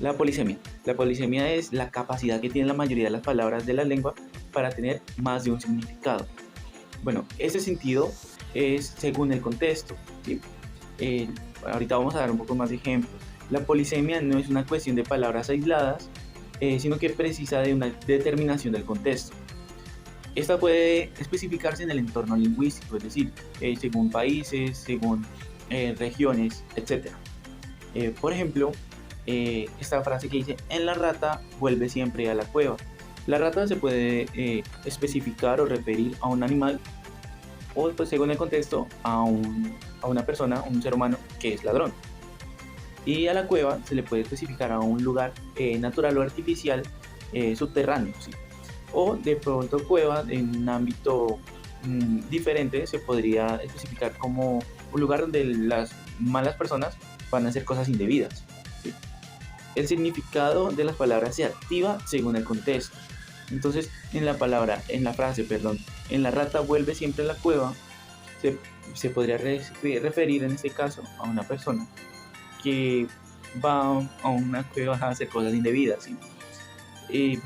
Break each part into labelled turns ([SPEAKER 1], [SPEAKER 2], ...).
[SPEAKER 1] La polisemia. La polisemia es la capacidad que tiene la mayoría de las palabras de la lengua para tener más de un significado. Bueno, ese sentido es según el contexto, ¿sí? Eh, Ahorita vamos a dar un poco más de ejemplos. La polisemia no es una cuestión de palabras aisladas, sino que precisa de una determinación del contexto. Esta puede especificarse en el entorno lingüístico, es decir, según países, según regiones, etc. Por ejemplo, esta frase que dice, en la rata vuelve siempre a la cueva. La rata se puede especificar o referir a un animal o, pues, según el contexto, a una persona, un ser humano que es ladrón. Y a la cueva se le puede especificar a un lugar natural o artificial subterráneo, ¿sí? O de pronto cueva en un ámbito diferente se podría especificar como un lugar donde las malas personas van a hacer cosas indebidas, ¿sí? El significado de las palabras se activa según el contexto. Entonces, en la frase, perdón, en la rata vuelve siempre a la cueva, se, se podría referir en este caso a una persona que va a una cueva a hacer cosas indebidas, ¿sí? Eh,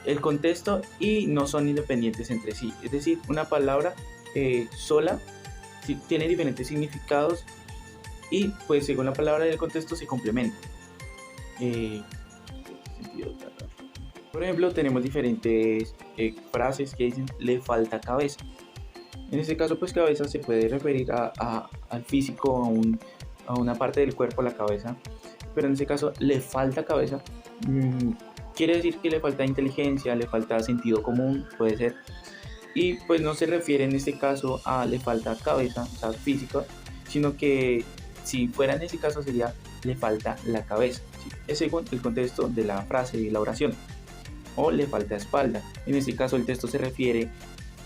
[SPEAKER 1] el contexto y no son independientes entre sí, es decir, una palabra sola sí, tiene diferentes significados y pues según la palabra del contexto se complementan. Eh, por ejemplo, tenemos diferentes frases que dicen le falta cabeza. En este caso, pues cabeza se puede referir al físico, a una parte del cuerpo, la cabeza, pero en este caso le falta cabeza. mmm, Quiere decir que le falta inteligencia, le falta sentido común, puede ser, y pues no se refiere en este caso a le falta cabeza, o sea, física, sino que si fuera en ese caso sería le falta la cabeza, ¿sí? Es según el contexto de la frase y la oración. O le falta espalda. En este caso el texto se refiere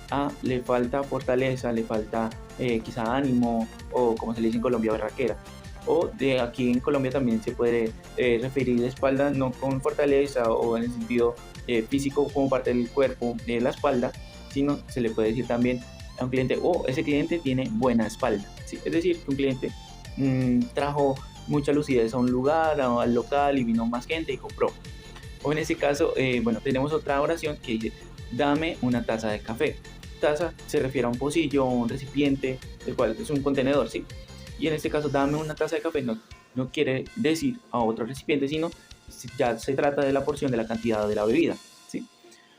[SPEAKER 1] a le falta fortaleza, le falta quizá ánimo o como se le dice en Colombia, berraquera. O de aquí en Colombia también se puede referir de espalda no con fortaleza o en el sentido físico como parte del cuerpo de la espalda, sino se le puede decir también a un cliente, oh, ese cliente tiene buena espalda, ¿sí? Es decir, que un cliente trajo mucha lucidez a un lugar, al local y vino más gente y compró. O en ese caso, bueno, tenemos otra oración que dice, dame una taza de café. Taza se refiere a un pocillo, un recipiente, el cual es un contenedor, ¿sí? Y en este caso, dame una taza de café no quiere decir a otro recipiente, sino ya se trata de la porción de la cantidad de la bebida, ¿sí?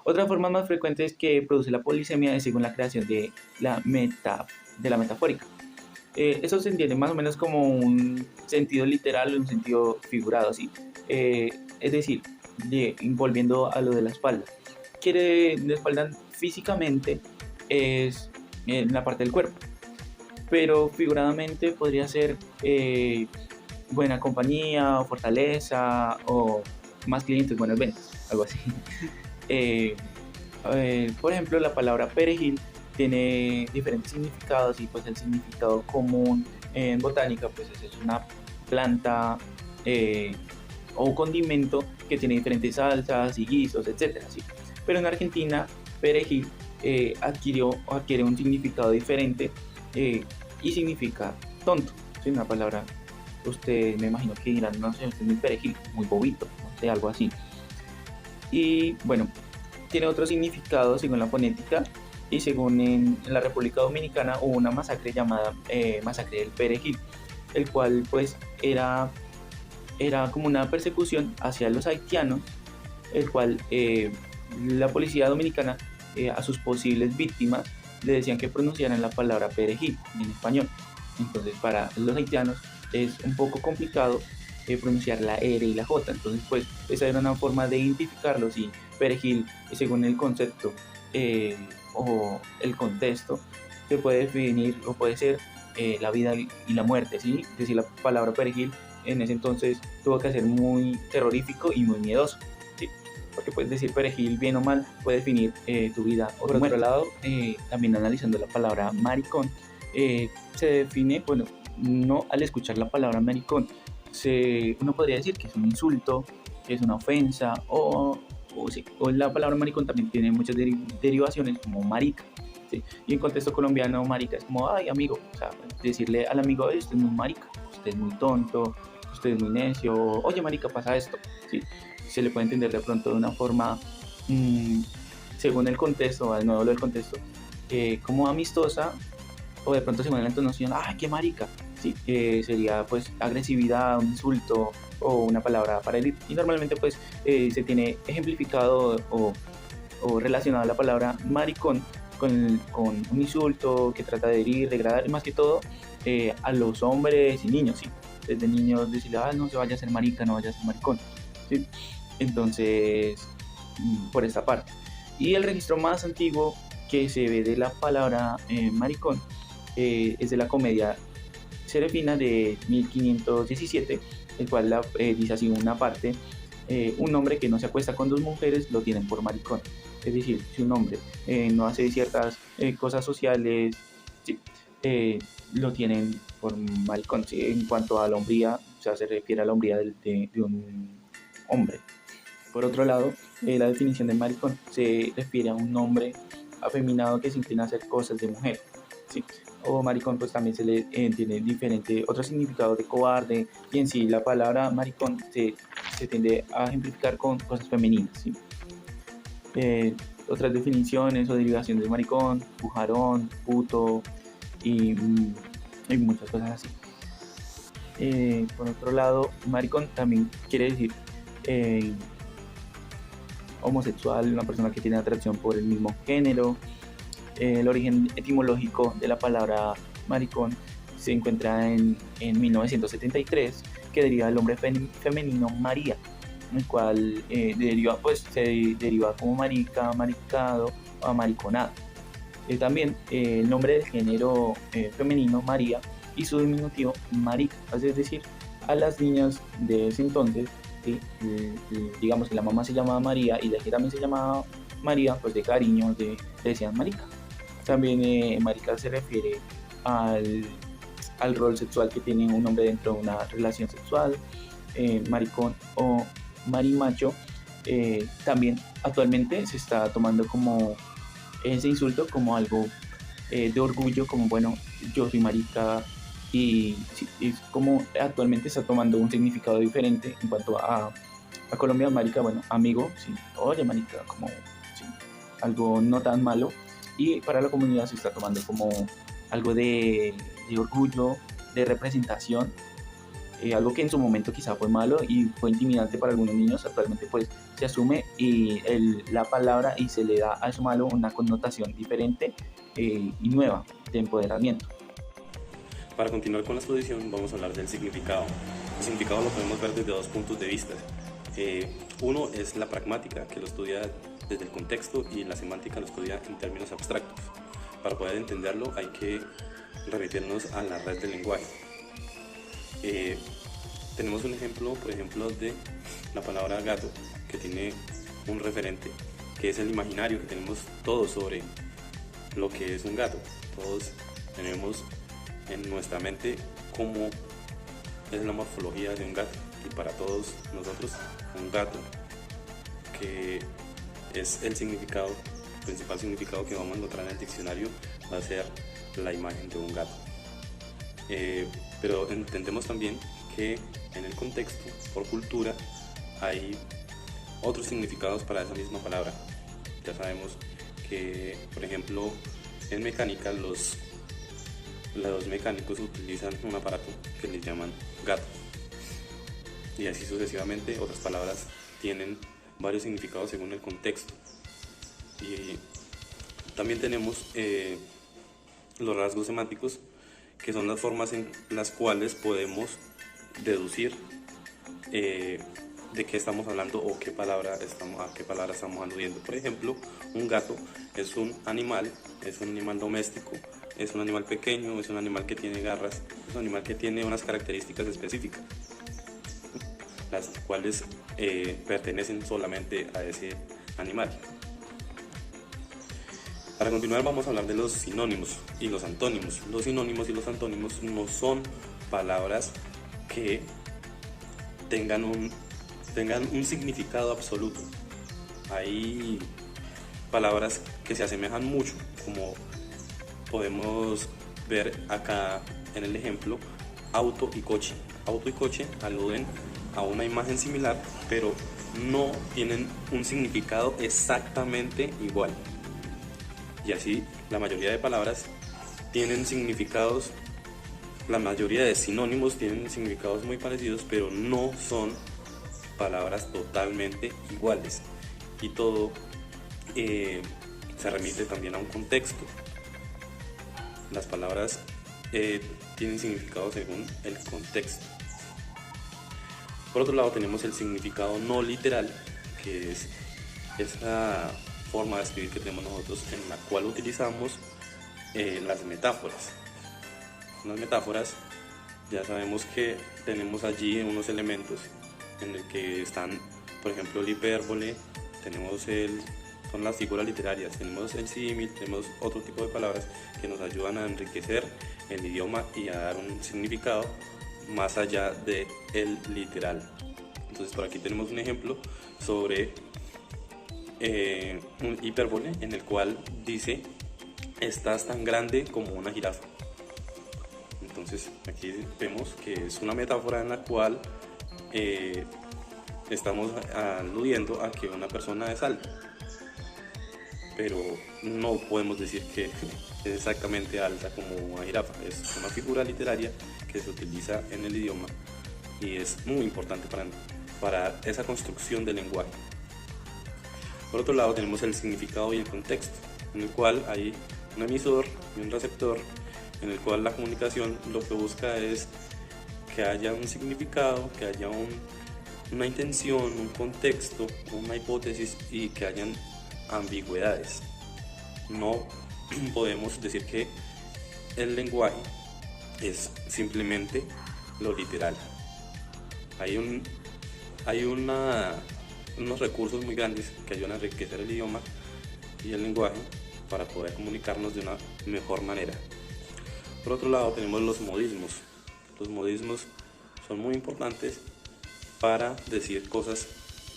[SPEAKER 1] Otra forma más frecuente es que produce la polisemia es según la creación de la metafórica. Eso se entiende más o menos como un sentido literal o un sentido figurado, ¿sí? Es decir, volviendo a lo de la espalda. La espalda físicamente es en la parte del cuerpo, pero figuradamente podría ser buena compañía, fortaleza o más clientes, buenas ventas, algo así. Eh, por ejemplo, la palabra perejil tiene diferentes significados y pues el significado común en botánica pues es una planta o condimento que tiene diferentes salsas y guisos, etcétera, ¿sí? Pero en Argentina, perejil adquiere un significado diferente y significa tonto, ¿sí? Una palabra, usted me imagino que dirán, no sé, usted es muy perejil, muy bobito, no sé, algo así. Y bueno, tiene otro significado según la fonética y según en la República Dominicana hubo una masacre llamada Masacre del Perejil, el cual pues era como una persecución hacia los haitianos, el cual la policía dominicana a sus posibles víctimas le decían que pronunciaran la palabra perejil en español. Entonces para los haitianos es un poco complicado pronunciar la R y la J, entonces pues esa era una forma de identificarlos y perejil según el concepto o el contexto se puede definir o puede ser la vida y la muerte, ¿sí? Es decir, la palabra perejil en ese entonces tuvo que ser muy terrorífico y muy miedoso, ¿sí? Porque puedes decir perejil bien o mal puede definir tu vida o tu muerte. Por otro lado, también analizando la palabra maricón, se define, bueno, no al escuchar la palabra maricón, uno podría decir que es un insulto, que es una ofensa, sí, o la palabra maricón también tiene muchas derivaciones como marica, ¿sí? Y en contexto colombiano, marica es como, ay, amigo, o sea, decirle al amigo, usted es muy marica, usted es muy tonto, usted es muy necio, oye marica, pasa esto, ¿sí? Se le puede entender de pronto de una forma, mm, según el contexto, al nuevo del contexto, como amistosa, o de pronto según la entonación, ¡ay, qué marica! Sí, sería pues agresividad, un insulto o una palabra para herir. Y normalmente pues se tiene ejemplificado o relacionado la palabra maricón con un insulto que trata de herir, degradar, y más que todo a los hombres y niños, ¿sí? Desde niños decirle, ah, no se vaya a ser marica, no vaya a ser maricón, ¿sí? Entonces, por esta parte. Y el registro más antiguo que se ve de la palabra maricón es de la comedia Serefina de 1517, el cual dice así una parte, un hombre que no se acuesta con dos mujeres lo tienen por maricón. Es decir, si un hombre no hace ciertas cosas sociales, sí, lo tienen por maricón. Sí, en cuanto a la hombría, o sea, se refiere a la hombría de un hombre. Por otro lado, la definición de maricón se refiere a un hombre afeminado que se inclina a hacer cosas de mujer, ¿sí? O maricón pues también se le tiene diferente, otro significado de cobarde, y en sí la palabra maricón se tiende a ejemplificar con cosas femeninas, ¿sí? Otras definiciones o derivaciones de maricón, bujarón, puto y, y muchas cosas así. Por otro lado, maricón también quiere decir homosexual, una persona que tiene atracción por el mismo género. El origen etimológico de la palabra maricón se encuentra en 1973, que deriva del nombre femenino María, el cual se deriva como marica, maricado o amariconado. También el nombre del género femenino María y su diminutivo marica, es decir, a las niñas de ese entonces, ¿sí? Digamos que la mamá se llamaba María y la hija también se llamaba María, pues de cariño le decían marica. También marica se refiere al rol sexual que tiene un hombre dentro de una relación sexual. Maricón o marimacho también actualmente se está tomando como ese insulto como algo de orgullo, como bueno, yo soy marica, y sí, es como actualmente está tomando un significado diferente en cuanto a Colombia. Marica, bueno, amigo, sí, oye marica, como sí, algo no tan malo, y para la comunidad se está tomando como algo de orgullo, de representación, algo que en su momento quizá fue malo y fue intimidante para algunos niños. Actualmente pues se asume y la palabra y se le da a eso malo una connotación diferente y nueva de empoderamiento.
[SPEAKER 2] Para continuar con la exposición vamos a hablar del significado. El significado lo podemos ver desde dos puntos de vista. Uno es la pragmática, que lo estudia desde el contexto, y la semántica lo estudia en términos abstractos. Para poder entenderlo hay que remitirnos a la red del lenguaje. Tenemos un ejemplo, por ejemplo, de la palabra gato, que tiene un referente, que es el imaginario que tenemos todos sobre lo que es un gato. Todos tenemos en nuestra mente cómo es la morfología de un gato, y para todos nosotros un gato, que es el significado, principal significado que vamos a encontrar en el diccionario, va a ser la imagen de un gato. Pero entendemos también que en el contexto, por cultura, hay otros significados para esa misma palabra. Ya sabemos que, por ejemplo, en mecánica los mecánicos utilizan un aparato que les llaman gato, y así sucesivamente. Otras palabras tienen varios significados según el contexto. Y también tenemos los rasgos semánticos, que son las formas en las cuales podemos deducir de qué estamos hablando o a qué palabra estamos aludiendo. Por ejemplo, un gato es un animal doméstico, es un animal pequeño, es un animal que tiene garras, es un animal que tiene unas características específicas, las cuales pertenecen solamente a ese animal. Para continuar vamos a hablar de los sinónimos y los antónimos. Los sinónimos y los antónimos no son palabras que tengan un significado absoluto. Hay palabras que se asemejan mucho, como podemos ver acá en el ejemplo, auto y coche. Auto y coche aluden a una imagen similar, pero no tienen un significado exactamente igual. Y así la mayoría de palabras tienen significados, la mayoría de sinónimos tienen significados muy parecidos, pero no son palabras totalmente iguales. Y todo se remite también a un contexto. Las palabras tienen significado según el contexto. Por otro lado tenemos el significado no literal, que es esa forma de escribir que tenemos nosotros en la cual utilizamos las metáforas. Las metáforas, ya sabemos que tenemos allí unos elementos en el que están, por ejemplo, el hipérbole, son las figuras literarias, tenemos el símil, tenemos otro tipo de palabras que nos ayudan a enriquecer el idioma y a dar un significado más allá de el literal. Entonces por aquí tenemos un ejemplo sobre un hipérbole en el cual dice: estás tan grande como una jirafa. Entonces aquí vemos que es una metáfora en la cual estamos aludiendo a que una persona es alta, pero no podemos decir que es exactamente alta como una jirafa. Es una figura literaria que se utiliza en el idioma y es muy importante para esa construcción del lenguaje. Por otro lado tenemos el significado y el contexto, en el cual hay un emisor y un receptor, en el cual la comunicación lo que busca es que haya un significado, que haya una intención, un contexto, una hipótesis y que hayan ambigüedades. No podemos decir que el lenguaje es simplemente lo literal. Hay unos recursos muy grandes que ayudan a enriquecer el idioma y el lenguaje para poder comunicarnos de una mejor manera. Por otro lado tenemos los modismos. Los modismos son muy importantes para decir cosas.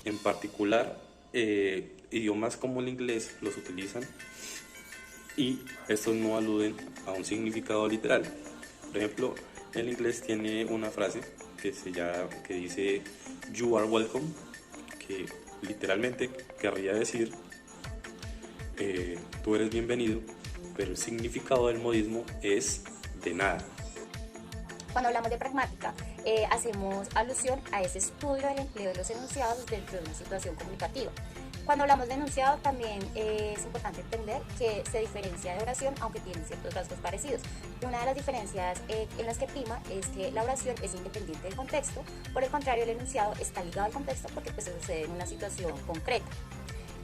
[SPEAKER 2] En particular, idiomas como el inglés los utilizan y estos no aluden a un significado literal. Por ejemplo, el inglés tiene una frase que dice "You are welcome", que literalmente querría decir tú eres bienvenido, pero el significado del modismo es de nada.
[SPEAKER 3] Cuando hablamos de pragmática, hacemos alusión a ese estudio del empleo de los enunciados dentro de una situación comunicativa. Cuando hablamos de enunciado también es importante entender que se diferencia de oración, aunque tienen ciertos rasgos parecidos. Una de las diferencias en las que prima es que la oración es independiente del contexto, por el contrario el enunciado está ligado al contexto porque pues, se sucede en una situación concreta.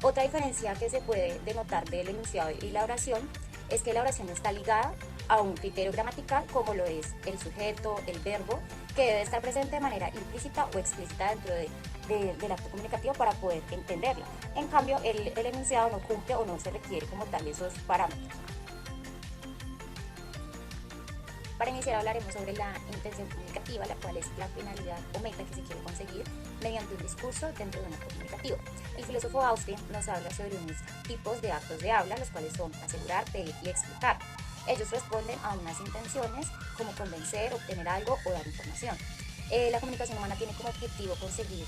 [SPEAKER 3] Otra diferencia que se puede denotar del enunciado y la oración es que la oración está ligada a un criterio gramatical como lo es el sujeto, el verbo, que debe estar presente de manera implícita o explícita dentro del acto comunicativo para poder entenderla. En cambio, el enunciado no cumple o no se requiere como tal esos parámetros. Para iniciar hablaremos sobre la intención comunicativa, la cual es la finalidad o meta que se quiere conseguir mediante un discurso dentro de un acto comunicativo. El filósofo Austin nos habla sobre unos tipos de actos de habla, los cuales son asegurar, pedir y explicar. Ellos responden a unas intenciones como convencer, obtener algo o dar información. La comunicación humana tiene como objetivo conseguir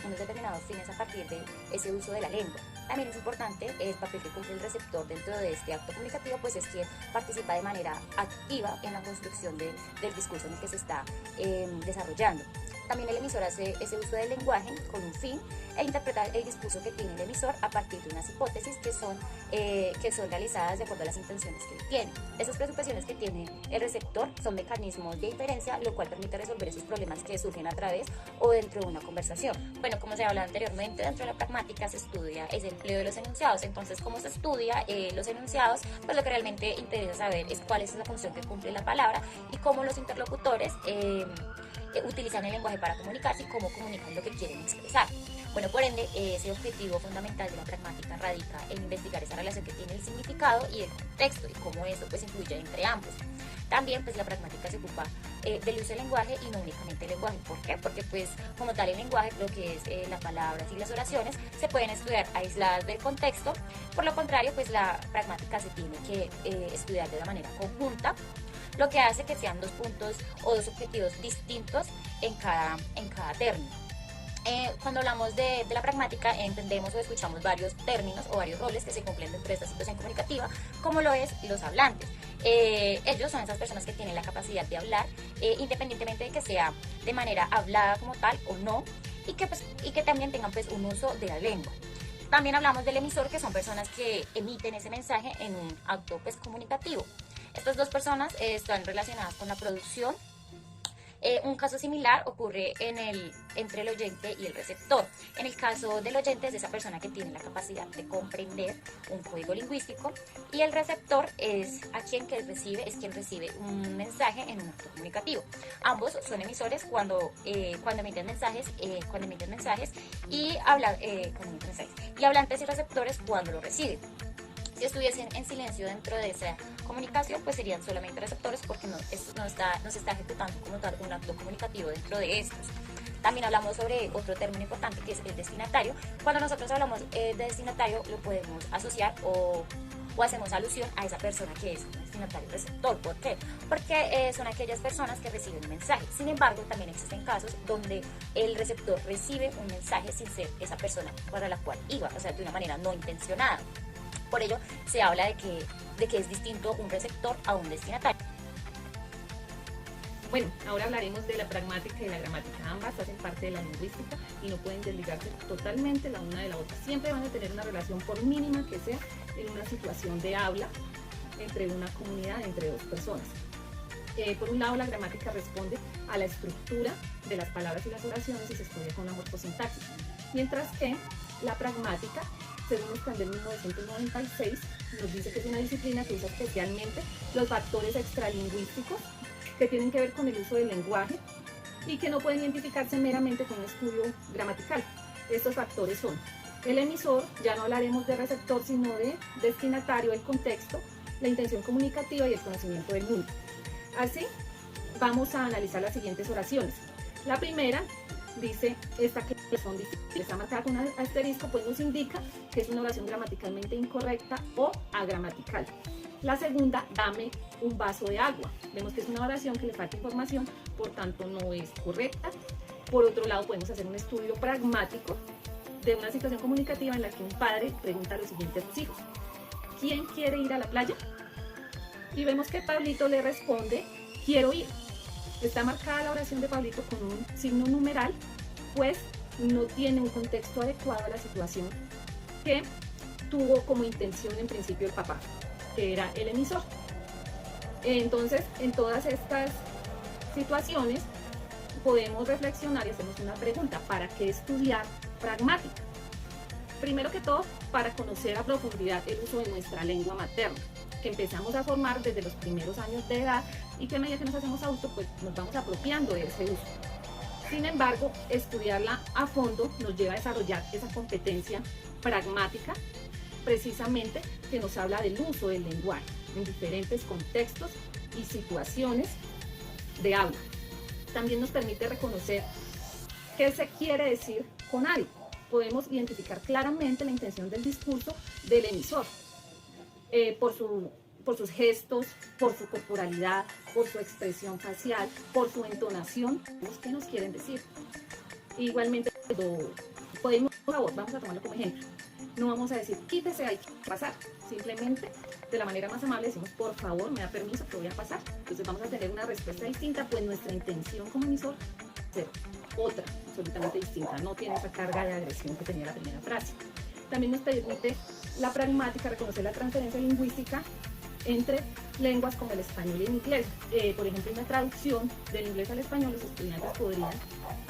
[SPEAKER 3] unos determinados fines a partir de ese uso de la lengua. También es importante el papel que cumple el receptor dentro de este acto comunicativo, pues es quien participa de manera activa en la construcción del discurso en el que se está desarrollando. También el emisor hace ese uso del lenguaje con un fin e interpreta el discurso que tiene el emisor a partir de unas hipótesis que son realizadas de acuerdo a las intenciones que él tiene. Esas presuposiciones que tiene el receptor son mecanismos de inferencia, lo cual permite resolver esos problemas que surgen a través o dentro de una conversación. Bueno, como se hablaba anteriormente, dentro de la pragmática se estudia ese empleo de los enunciados. Entonces, ¿cómo se estudia los enunciados? Pues lo que realmente interesa saber es cuál es la función que cumple la palabra y cómo los interlocutores utilizan el lenguaje para comunicarse y cómo comunican lo que quieren expresar. Bueno, por ende, ese objetivo fundamental de la pragmática radica en investigar esa relación que tiene el significado y el contexto y cómo eso pues influye entre ambos. También pues la pragmática se ocupa del uso del lenguaje y no únicamente el lenguaje. ¿Por qué? Porque pues como tal el lenguaje, lo que es las palabras y las oraciones, se pueden estudiar aisladas del contexto. Por lo contrario, pues la pragmática se tiene que estudiar de una manera conjunta lo que hace que sean dos puntos o dos objetivos distintos en cada término. Cuando hablamos de la pragmática, entendemos o escuchamos varios términos o varios roles que se cumplen dentro de esta situación comunicativa, como lo es los hablantes. Ellos son esas personas que tienen la capacidad de hablar, independientemente de que sea de manera hablada como tal o no, y que también tengan pues un uso de la lengua. También hablamos del emisor, que son personas que emiten ese mensaje en un acto pues comunicativo. Estas dos personas están relacionadas con la producción. Un caso similar ocurre entre el oyente y el receptor. En el caso del oyente es esa persona que tiene la capacidad de comprender un código lingüístico, y el receptor es quien recibe un mensaje en un acto comunicativo. Ambos son emisores cuando emiten mensajes, y hablantes y receptores cuando lo reciben. Si estuviesen en silencio dentro de esa comunicación, pues serían solamente receptores, porque no se está ejecutando como tal un acto comunicativo dentro de estos. También hablamos sobre otro término importante, que es el destinatario. Cuando nosotros hablamos de destinatario, lo podemos asociar o hacemos alusión a esa persona que es un destinatario receptor. ¿Por qué? Porque son aquellas personas que reciben un mensaje. Sin embargo, también existen casos donde el receptor recibe un mensaje sin ser esa persona para la cual iba, o sea, de una manera no intencionada. Por ello, se habla de que es distinto un receptor a un destinatario.
[SPEAKER 4] Bueno, ahora hablaremos de la pragmática y la gramática. Ambas hacen parte de la lingüística y no pueden desligarse totalmente la una de la otra. Siempre van a tener una relación, por mínima que sea, en una situación de habla entre una comunidad, entre dos personas. Por un lado, la gramática responde a la estructura de las palabras y las oraciones y se estudia con la morfosintaxis, mientras que la pragmática, según Escandel 1996, nos dice que es una disciplina que usa especialmente los factores extralingüísticos que tienen que ver con el uso del lenguaje y que no pueden identificarse meramente con un estudio gramatical. Estos factores son el emisor, ya no hablaremos de receptor, sino de destinatario, el contexto, la intención comunicativa y el conocimiento del mundo. Así, vamos a analizar las siguientes oraciones. La primera dice, esta que son difíciles, está marcada con un asterisco, pues nos indica que es una oración gramaticalmente incorrecta o agramatical. La segunda, dame un vaso de agua. Vemos que es una oración que le falta información, por tanto no es correcta. Por otro lado, podemos hacer un estudio pragmático de una situación comunicativa en la que un padre pregunta lo siguiente a sus hijos: ¿quién quiere ir a la playa? Y vemos que Pablito le responde, quiero ir. Está marcada la oración de Pablito con un signo numeral, pues no tiene un contexto adecuado a la situación que tuvo como intención en principio el papá, que era el emisor. Entonces, en todas estas situaciones podemos reflexionar y hacemos una pregunta: ¿para qué estudiar pragmática? Primero que todo, para conocer a profundidad el uso de nuestra lengua materna, que empezamos a formar desde los primeros años de edad y que a medida que nos hacemos adultos, pues nos vamos apropiando de ese uso. Sin embargo, estudiarla a fondo nos lleva a desarrollar esa competencia pragmática, precisamente, que nos habla del uso del lenguaje en diferentes contextos y situaciones de habla. También nos permite reconocer qué se quiere decir con algo. Podemos identificar claramente la intención del discurso del emisor, por sus gestos, por su corporalidad, por su expresión facial, por su entonación, qué nos quieren decir. Igualmente, podemos, por favor, vamos a tomarlo como ejemplo. No vamos a decir, quítese, hay que pasar. Simplemente, de la manera más amable, decimos, por favor, me da permiso que voy a pasar. Entonces vamos a tener una respuesta distinta, pues nuestra intención como emisor es ser otra, absolutamente distinta. No tiene esa carga de agresión que tenía la primera frase. También nos permite la pragmática reconocer la transferencia lingüística entre lenguas como el español y el inglés. Por ejemplo, en la traducción del inglés al español, los estudiantes podrían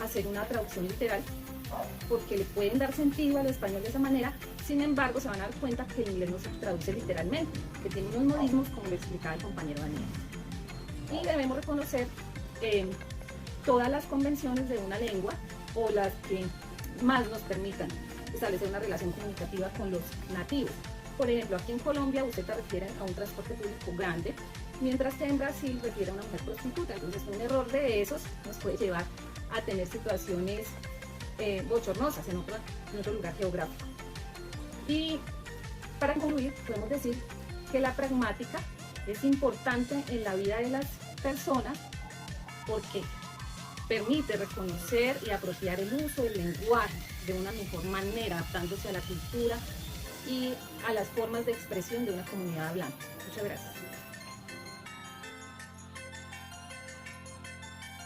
[SPEAKER 4] hacer una traducción literal porque le pueden dar sentido al español de esa manera. Sin embargo, se van a dar cuenta que el inglés no se traduce literalmente, que tiene unos modismos, como le explicaba el compañero Daniel. Y debemos reconocer todas las convenciones de una lengua, o las que más nos permitan establecer una relación comunicativa con los nativos. Por ejemplo, aquí en Colombia usted se refiere a un transporte público grande, mientras que en Brasil refiere a una mujer prostituta. Entonces, un error de esos nos puede llevar a tener situaciones bochornosas en otro lugar geográfico. Y para concluir, podemos decir que la pragmática Es importante en la vida de las personas porque permite reconocer y apropiar el uso del lenguaje de una mejor manera, adaptándose a la cultura y a las formas de expresión de una comunidad hablante. Muchas gracias.